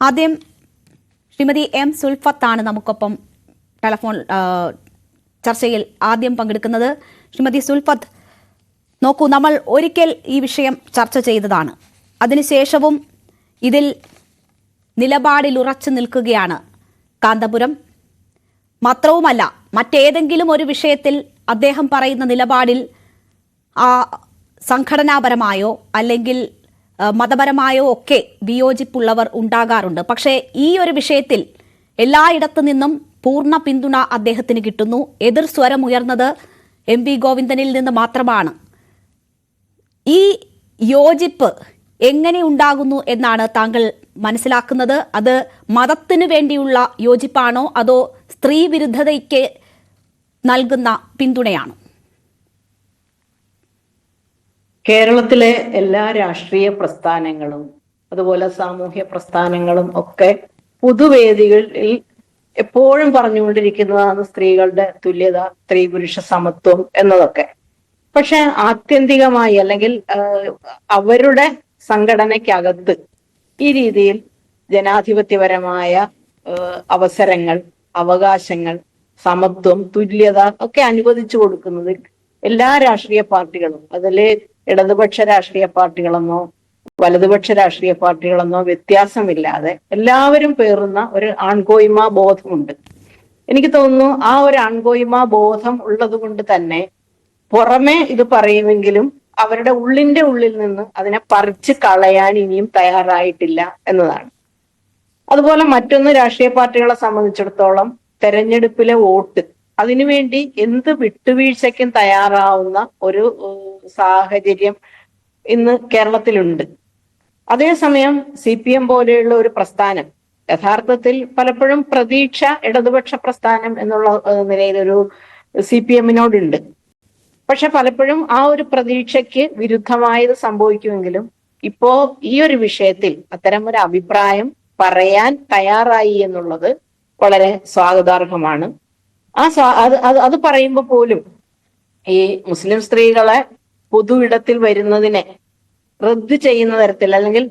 ആദ്യം ശ്രീമതി എം സുൽഫത്താണ് നമുക്കൊപ്പം ടെലഫോൺ ചർച്ചയിൽ ആദ്യം പങ്കെടുക്കുന്നത്. ശ്രീമതി സുൽഫത്ത്, നോക്കൂ, നമ്മൾ ഒരിക്കൽ ഈ വിഷയം ചർച്ച ചെയ്തതാണ്. അതിനുശേഷവും ഇതിൽ നിലപാടിൽ ഉറച്ചു നിൽക്കുകയാണ് കാന്തപുരം. മാത്രവുമല്ല, മറ്റേതെങ്കിലും ഒരു വിഷയത്തിൽ അദ്ദേഹം പറയുന്ന നിലപാടിൽ സംഘടനാപരമായോ അല്ലെങ്കിൽ മതപരമായോ ഒക്കെ വിയോജിപ്പുള്ളവർ ഉണ്ടാകാറുണ്ട്. പക്ഷേ ഈ ഒരു വിഷയത്തിൽ എല്ലായിടത്തു നിന്നും പൂർണ്ണ പിന്തുണ അദ്ദേഹത്തിന് കിട്ടുന്നു. എതിർ സ്വരമുയർന്നത് എം വി ഗോവിന്ദനിൽ നിന്ന് മാത്രമാണ്. ഈ യോജിപ്പ് എങ്ങനെ ഉണ്ടാകുന്നു എന്നാണ് താങ്കൾ മനസ്സിലാക്കുന്നത്? അത് മതത്തിനു വേണ്ടിയുള്ള യോജിപ്പാണോ അതോ സ്ത്രീ വിരുദ്ധതയ്ക്ക് നൽകുന്ന പിന്തുണയാണോ? കേരളത്തിലെ എല്ലാ രാഷ്ട്രീയ പ്രസ്ഥാനങ്ങളും അതുപോലെ സാമൂഹ്യ പ്രസ്ഥാനങ്ങളും ഒക്കെ പൊതുവേദികളിൽ എപ്പോഴും പറഞ്ഞുകൊണ്ടിരിക്കുന്നതാണ് സ്ത്രീകളുടെ തുല്യത, സ്ത്രീ പുരുഷ സമത്വം എന്നതൊക്കെ. പക്ഷെ ആത്യന്തികമായി അല്ലെങ്കിൽ അവരുടെ സംഘടനയ്ക്കകത്ത് ഈ രീതിയിൽ ജനാധിപത്യപരമായ അവസരങ്ങൾ, അവകാശങ്ങൾ, സമത്വം, തുല്യത ഒക്കെ അനുവദിച്ചു കൊടുക്കുന്നത് എല്ലാ രാഷ്ട്രീയ പാർട്ടികളും, അതില് ഇടതുപക്ഷ രാഷ്ട്രീയ പാർട്ടികളെന്നോ വലതുപക്ഷ രാഷ്ട്രീയ പാർട്ടികളെന്നോ വ്യത്യാസമില്ലാതെ എല്ലാവരും പേറുന്ന ഒരു ആൺകോയ്മ ബോധമുണ്ട്. എനിക്ക് തോന്നുന്നു ആ ഒരു ആൺകോയ്മ ബോധം ഉള്ളത് കൊണ്ട് തന്നെ പുറമെ ഇത് പറയുമെങ്കിലും അവരുടെ ഉള്ളിന്റെ ഉള്ളിൽ നിന്ന് അതിനെ പറിച്ച് കളയാൻ ഇനിയും തയ്യാറായിട്ടില്ല എന്നതാണ്. അതുപോലെ മറ്റൊന്ന്, രാഷ്ട്രീയ പാർട്ടികളെ സംബന്ധിച്ചിടത്തോളം തെരഞ്ഞെടുപ്പിലെ വോട്ട്, അതിനുവേണ്ടി എന്ത് വിട്ടുവീഴ്ചയ്ക്കും തയ്യാറാവുന്ന ഒരു സാഹചര്യം ഇന്ന് കേരളത്തിലുണ്ട്. അതേസമയം CPM പോലെയുള്ള ഒരു പ്രസ്ഥാനം യഥാർത്ഥത്തിൽ പലപ്പോഴും പ്രതീക്ഷ ഇടതുപക്ഷ പ്രസ്ഥാനം എന്നുള്ള നിലയിലൊരു CPM-നോടുണ്ട്. പക്ഷെ പലപ്പോഴും ആ ഒരു പ്രതീക്ഷയ്ക്ക് വിരുദ്ധമായത് സംഭവിക്കുമെങ്കിലും ഇപ്പോ ഈ ഒരു വിഷയത്തിൽ അത്തരം ഒരു അഭിപ്രായം പറയാൻ തയ്യാറായി എന്നുള്ളത് വളരെ സ്വാഗതാർഹമാണ്. അത് പറയുമ്പോൾ പോലും ഈ മുസ്ലിം സ്ത്രീകളെ പൊതു ഇടത്തിൽ വരുന്നതിനെ റദ്ദ് ചെയ്യുന്ന തരത്തിൽ അല്ലെങ്കിൽ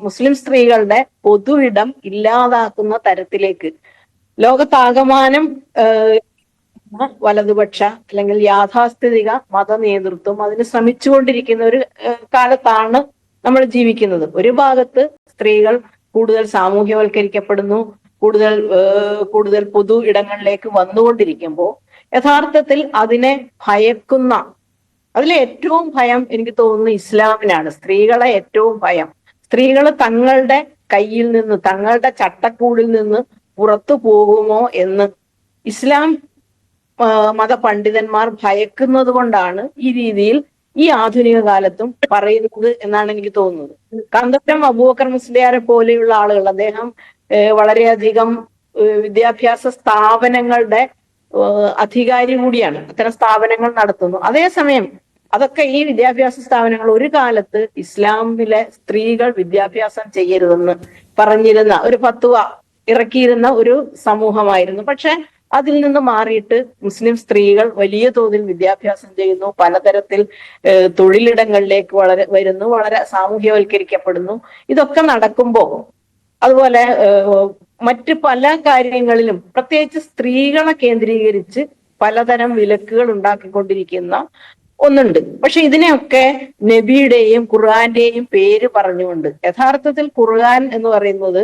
മുസ്ലിം സ്ത്രീകളുടെ പൊതു ഇടം ഇല്ലാതാക്കുന്ന തരത്തിലേക്ക് ലോകത്താകമാനം വലതുപക്ഷ അല്ലെങ്കിൽ യാഥാസ്ഥിതിക മത നേതൃത്വം അതിന് ശ്രമിച്ചുകൊണ്ടിരിക്കുന്ന ഒരു കാലത്താണ് നമ്മൾ ജീവിക്കുന്നത്. ഒരു ഭാഗത്ത് സ്ത്രീകൾ കൂടുതൽ സാമൂഹ്യവൽക്കരിക്കപ്പെടുന്നു, കൂടുതൽ പൊതു ഇടങ്ങളിലേക്ക് വന്നുകൊണ്ടിരിക്കുമ്പോൾ യഥാർത്ഥത്തിൽ അതിനെ ഭയക്കുന്ന, അതിലെ ഏറ്റവും ഭയം എനിക്ക് തോന്നുന്നു ഇസ്ലാമിനാണ്. സ്ത്രീകളെ ഏറ്റവും ഭയം, സ്ത്രീകൾ തങ്ങളുടെ കയ്യിൽ നിന്ന്, തങ്ങളുടെ ചട്ടക്കൂടിൽ നിന്ന് പുറത്തു പോകുമോ എന്ന് ഇസ്ലാം മതപണ്ഡിതന്മാർ ഭയക്കുന്നത് കൊണ്ടാണ് ഈ രീതിയിൽ ഈ ആധുനിക കാലത്തും പറയുന്നത് എന്നാണ് എനിക്ക് തോന്നുന്നത്. കാന്തപുരം അബൂബക്കർ മുസ്ലിയാരെ പോലെയുള്ള ആളുകൾ, അദ്ദേഹം വളരെയധികം വിദ്യാഭ്യാസ സ്ഥാപനങ്ങളുടെ അധികാരി കൂടിയാണ്, അത്തരം സ്ഥാപനങ്ങൾ നടത്തുന്നു. അതേസമയം അതൊക്കെ ഈ വിദ്യാഭ്യാസ സ്ഥാപനങ്ങൾ ഒരു കാലത്ത് ഇസ്ലാമിലെ സ്ത്രീകൾ വിദ്യാഭ്യാസം ചെയ്യരുതെന്ന് പറഞ്ഞിരുന്ന ഒരു ഫത്വ ഇറക്കിയിരുന്ന ഒരു സമൂഹമായിരുന്നു. പക്ഷെ അതിൽ നിന്ന് മാറിയിട്ട് മുസ്ലിം സ്ത്രീകൾ വലിയ തോതിൽ വിദ്യാഭ്യാസം ചെയ്യുന്നു, പലതരത്തിൽ തൊഴിലിടങ്ങളിലേക്ക് വരുന്നു, വളരെ സാമൂഹ്യവൽക്കരിക്കപ്പെടുന്നു. ഇതൊക്കെ നടക്കുമ്പോൾ അതുപോലെ മറ്റ് പല കാര്യങ്ങളിലും പ്രത്യേകിച്ച് സ്ത്രീകളെ കേന്ദ്രീകരിച്ച് പലതരം വിലക്കുകൾ ഉണ്ടാക്കിക്കൊണ്ടിരിക്കുന്ന ഒന്നുണ്ട്. പക്ഷെ ഇതിനെയൊക്കെ നബിയുടെയും ഖുർആന്റെയും പേര് പറഞ്ഞുകൊണ്ട്, യഥാർത്ഥത്തിൽ ഖുർആൻ എന്ന് പറയുന്നത്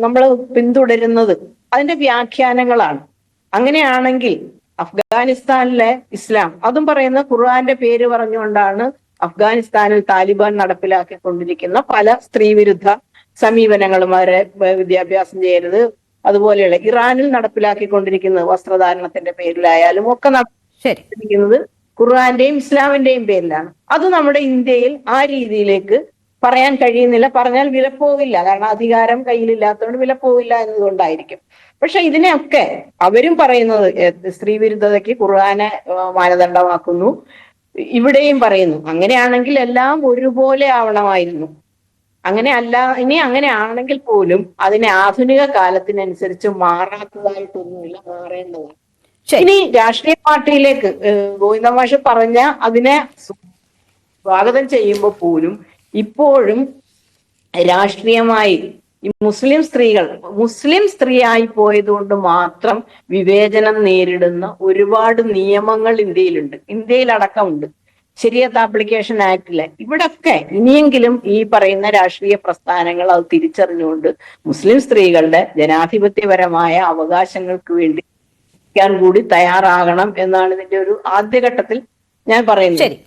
നമ്മൾ പിന്തുടരുന്നത് അതിന്റെ വ്യാഖ്യാനങ്ങളാണ്. അങ്ങനെയാണെങ്കിൽ അഫ്ഗാനിസ്ഥാനിലെ ഇസ്ലാം, അതും പറയുന്ന ഖുർആന്റെ പേര് പറഞ്ഞുകൊണ്ടാണ് അഫ്ഗാനിസ്ഥാനിൽ താലിബാൻ നടപ്പിലാക്കിക്കൊണ്ടിരിക്കുന്ന പല സ്ത്രീവിരുദ്ധ സമീപനങ്ങളും, അവരെ വിദ്യാഭ്യാസം ചെയ്യരുത്, അതുപോലെയുള്ള ഇറാനിൽ നടപ്പിലാക്കിക്കൊണ്ടിരിക്കുന്നത് വസ്ത്രധാരണത്തിന്റെ പേരിലായാലും ഒക്കെ നടപ്പിലാക്കിയിരിക്കുന്നത് ഖുർആന്റെയും ഇസ്ലാമിന്റെയും പേരിലാണ്. അത് നമ്മുടെ ഇന്ത്യയിൽ ആ രീതിയിലേക്ക് പറയാൻ കഴിയുന്നില്ല. പറഞ്ഞാൽ വിലപ്പോവില്ല, കാരണം അധികാരം കയ്യിലില്ലാത്തതുകൊണ്ട് വിലപ്പോവില്ല എന്നതുകൊണ്ടായിരിക്കും. പക്ഷെ ഇതിനെയൊക്കെ അവരും പറയുന്നത് സ്ത്രീ വിരുദ്ധതയ്ക്ക് ഖുർആനെ മാനദണ്ഡമാക്കുന്നു, ഇവിടെയും പറയുന്നു. അങ്ങനെയാണെങ്കിൽ എല്ലാം ഒരുപോലെ ആവണമായിരുന്നു. ഇനി അങ്ങനെ ആണെങ്കിൽ പോലും അതിനെ ആധുനിക കാലത്തിനനുസരിച്ച് മാറാത്തതായിട്ടൊന്നുമില്ല, മാറേണ്ടതാണ്. ഇനി രാഷ്ട്രീയ പാർട്ടിയിലേക്ക് ഗോവിന്ദമാഷ് പറഞ്ഞ അതിനെ സ്വാഗതം ചെയ്യുമ്പോൾ പോലും ഇപ്പോഴും രാഷ്ട്രീയമായി ഈ മുസ്ലിം സ്ത്രീയായി പോയതുകൊണ്ട് മാത്രം വിവേചനം നേരിടുന്ന ഒരുപാട് നിയമങ്ങൾ ഇന്ത്യയിലടക്കമുണ്ട്. ശരിയത്ത് ആപ്ലിക്കേഷൻ ആക്ടിലെ ഇവിടൊക്കെ ഇനിയെങ്കിലും ഈ പറയുന്ന രാഷ്ട്രീയ പ്രസ്ഥാനങ്ങൾ അത് തിരിച്ചറിഞ്ഞുകൊണ്ട് മുസ്ലിം സ്ത്രീകളുടെ ജനാധിപത്യപരമായ അവകാശങ്ങൾക്ക് വേണ്ടി കൂടി തയ്യാറാകണം എന്നാണ് ഇതിന്റെ ഒരു ആദ്യഘട്ടത്തിൽ ഞാൻ പറയുന്നത്. ശരി.